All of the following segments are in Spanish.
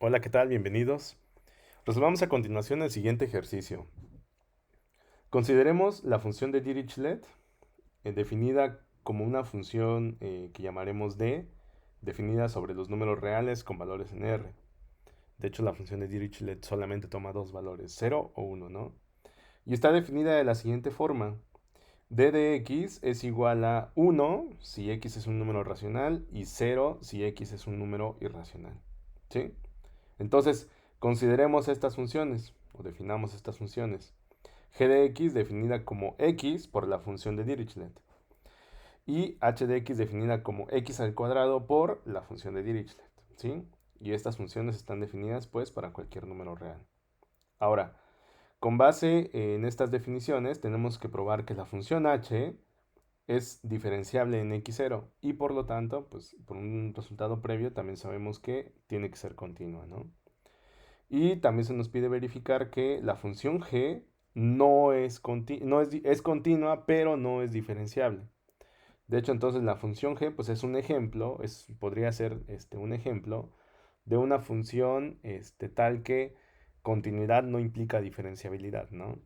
Hola, ¿qué tal? Bienvenidos. Resolvamos a continuación el siguiente ejercicio. Consideremos la función de Dirichlet, definida como una función que llamaremos D, definida sobre los números reales con valores en R. De hecho, la función de Dirichlet solamente toma dos valores, 0 o 1, ¿no? Y está definida de la siguiente forma. D de x es igual a 1 si x es un número racional y 0 si x es un número irracional. ¿Sí? Entonces, consideremos estas funciones, o definamos estas funciones. G de x definida como x por la función de Dirichlet. Y h de x definida como x al cuadrado por la función de Dirichlet. ¿Sí? Y estas funciones están definidas pues para cualquier número real. Ahora, con base en estas definiciones, tenemos que probar que la función h es diferenciable en x0 y por lo tanto, pues por un resultado previo también sabemos que tiene que ser continua, ¿no? Y también se nos pide verificar que la función g es continua, pero no es diferenciable. De hecho, entonces la función g pues es un ejemplo, podría ser un ejemplo de una función tal que continuidad no implica diferenciabilidad, ¿no?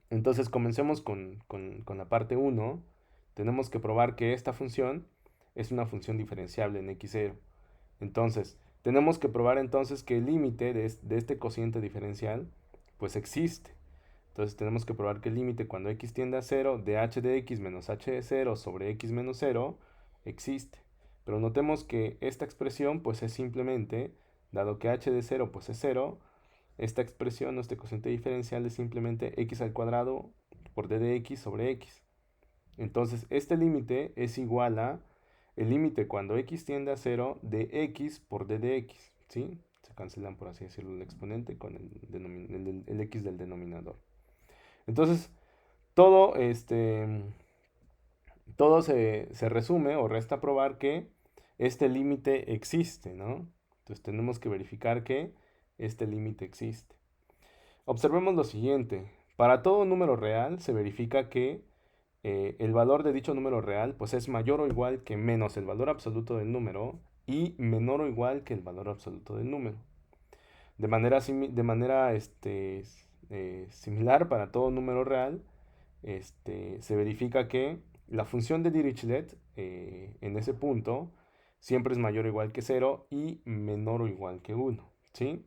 Entonces comencemos con la parte uno. Tenemos que probar que esta función es una función diferenciable en x0. Entonces, tenemos que probar entonces que el límite de este cociente diferencial pues existe. Entonces tenemos que probar que el límite cuando x tiende a 0 de h de x menos h de 0 sobre x menos 0 existe. Pero notemos que esta expresión pues es simplemente, dado que h de 0 pues es 0, esta expresión, este cociente diferencial es simplemente x al cuadrado por d de x sobre x. Entonces, este límite es igual a el límite cuando x tiende a 0 de x por d de x, ¿sí? Se cancelan, por así decirlo, el exponente con el x del denominador. Entonces, todo, todo se resume o resta probar que este límite existe, ¿no? Entonces, tenemos que verificar que este límite existe. Observemos lo siguiente. Para todo número real se verifica que el valor de dicho número real pues es mayor o igual que menos el valor absoluto del número y menor o igual que el valor absoluto del número. De manera similar para todo número real, se verifica que la función de Dirichlet en ese punto siempre es mayor o igual que cero y menor o igual que uno, ¿sí?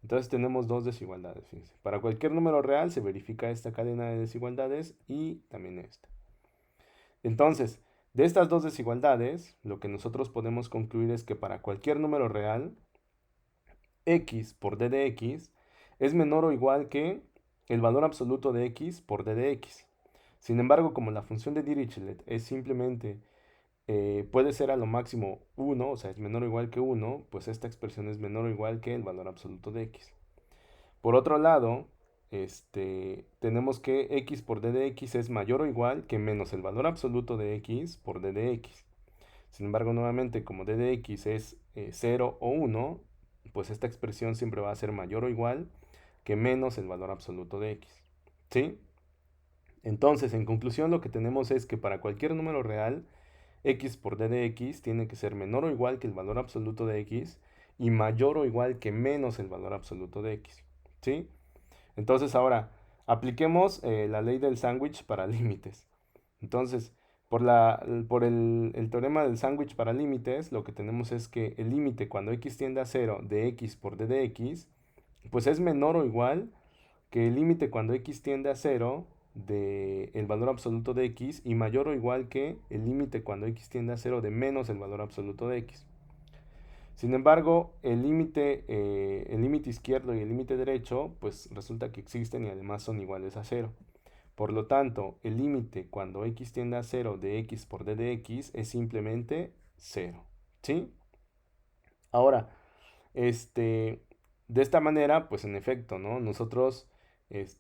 Entonces tenemos dos desigualdades, fíjense. Para cualquier número real se verifica esta cadena de desigualdades y también esta. Entonces, de estas dos desigualdades, lo que nosotros podemos concluir es que para cualquier número real, x por d de x es menor o igual que el valor absoluto de x por d de x. Sin embargo, como la función de Dirichlet es simplemente, puede ser a lo máximo 1, o sea, es menor o igual que 1, pues esta expresión es menor o igual que el valor absoluto de x. Por otro lado, tenemos que x por d de x es mayor o igual que menos el valor absoluto de x por d de x. Sin embargo, nuevamente, como d de x es 0 o 1, pues esta expresión siempre va a ser mayor o igual que menos el valor absoluto de x. ¿Sí? Entonces, en conclusión, lo que tenemos es que para cualquier número real, x por d de x tiene que ser menor o igual que el valor absoluto de x y mayor o igual que menos el valor absoluto de x. ¿Sí? Entonces ahora, apliquemos la ley del sándwich para límites. Entonces, por el teorema del sándwich para límites, lo que tenemos es que el límite cuando x tiende a 0 de x por d de x, pues es menor o igual que el límite cuando x tiende a 0 de el valor absoluto de x y mayor o igual que el límite cuando x tiende a 0 de menos el valor absoluto de x. Sin embargo, el límite izquierdo y el límite derecho, pues resulta que existen y además son iguales a cero. Por lo tanto, el límite cuando x tiende a cero de x por d de x es simplemente cero. ¿Sí? Ahora, este, de esta manera, pues en efecto, ¿no? Nosotros,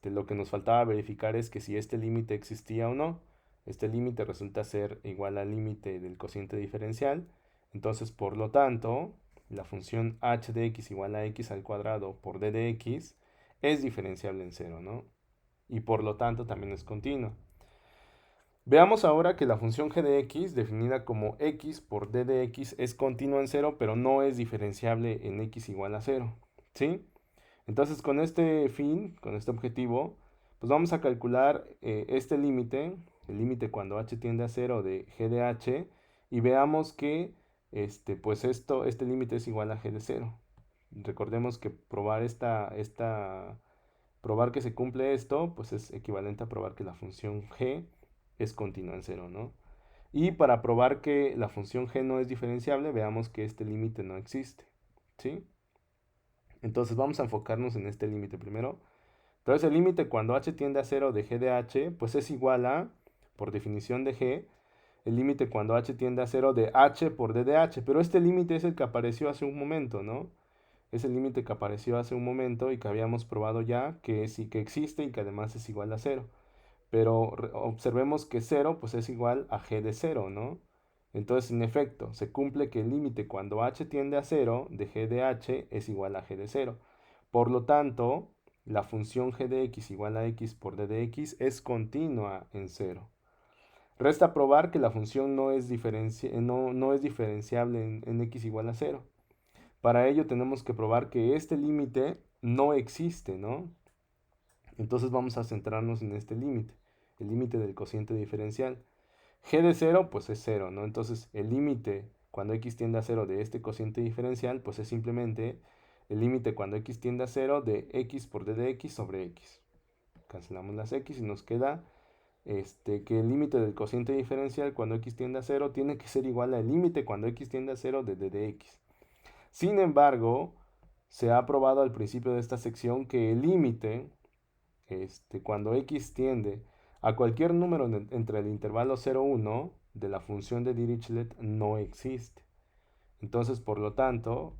lo que nos faltaba verificar es que si este límite existía o no. Este límite resulta ser igual al límite del cociente diferencial. Entonces, por lo tanto, la función h de x igual a x al cuadrado por d de x es diferenciable en cero, ¿no? Y por lo tanto también es continua. Veamos ahora que la función g de x, definida como x por d de x, es continua en cero, pero no es diferenciable en x igual a cero. ¿Sí? Entonces, con este fin, con este objetivo, pues vamos a calcular este límite, el límite cuando h tiende a cero de g de h, y veamos que pues este límite es igual a g de cero. Recordemos que probar que se cumple esto, pues es equivalente a probar que la función g es continua en cero, ¿no? Y para probar que la función g no es diferenciable, veamos que este límite no existe, ¿sí? Entonces vamos a enfocarnos en este límite primero. Entonces el límite cuando h tiende a cero de g de h, pues es igual a, por definición de g, el límite cuando h tiende a cero de h por d de h. Pero este límite es el que apareció hace un momento, ¿no? Es el límite que apareció hace un momento y que habíamos probado ya que existe y que además es igual a cero. Pero observemos que cero pues es igual a g de cero, ¿no? Entonces, en efecto, se cumple que el límite cuando h tiende a cero de g de h es igual a g de cero. Por lo tanto, la función g de x igual a x por d de x es continua en cero. Resta probar que la función no es diferenciable en x igual a cero. Para ello tenemos que probar que este límite no existe, ¿no? Entonces vamos a centrarnos en este límite, el límite del cociente diferencial. G de cero, pues es cero, ¿no? Entonces el límite cuando x tiende a cero de este cociente diferencial, pues es simplemente el límite cuando x tiende a cero de x por d de x sobre x. Cancelamos las x y nos queda que el límite del cociente diferencial cuando x tiende a cero tiene que ser igual al límite cuando x tiende a cero de d de x. Sin embargo, se ha probado al principio de esta sección que el límite cuando x tiende a cualquier número entre el intervalo 0 y 1 de la función de Dirichlet no existe. Entonces, por lo tanto,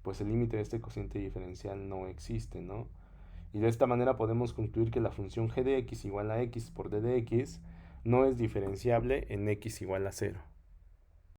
pues el límite de este cociente diferencial no existe, ¿no? Y de esta manera podemos concluir que la función g de x igual a x por d de x no es diferenciable en x igual a 0.